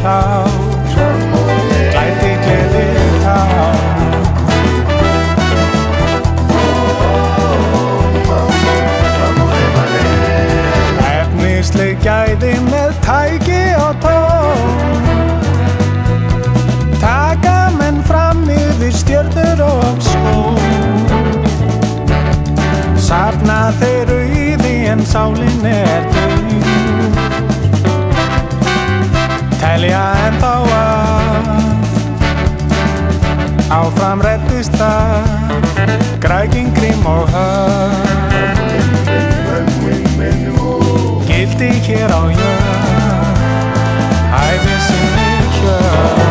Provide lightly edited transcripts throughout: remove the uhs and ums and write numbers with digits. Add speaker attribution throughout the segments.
Speaker 1: tár, glæti gleði tár. Efnisleg gæði með tæki og tón, taka menn fram yfir stjörnur og skó. Safna þeir auði en sálin dauð, telja ennþá að áfram reddist það, græðgin, grím og höfn. Gildi hér á jörð, hæfi sinni hjörð.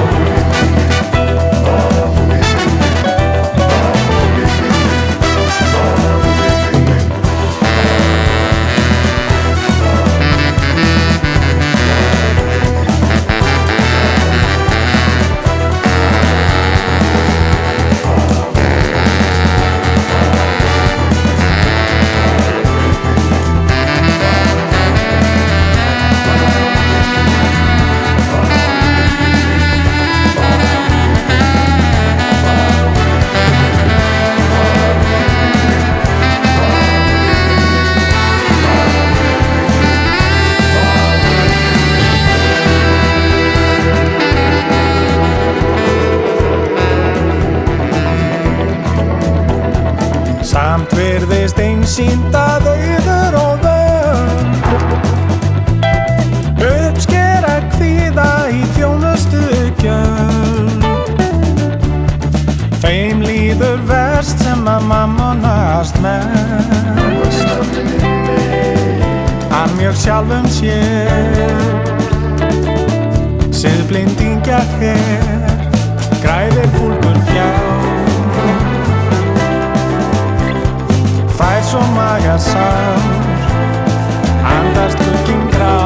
Speaker 1: Samt virðist einsýnt að auður og vön uppskera kvíða í þjónustu gjöld. Þeim líður verst sem að mammonast mest, að mjög sjálfum sér. Siðblindingja hér, græðir fúlgur fjár, fær svo magasár, andast glukkin grár.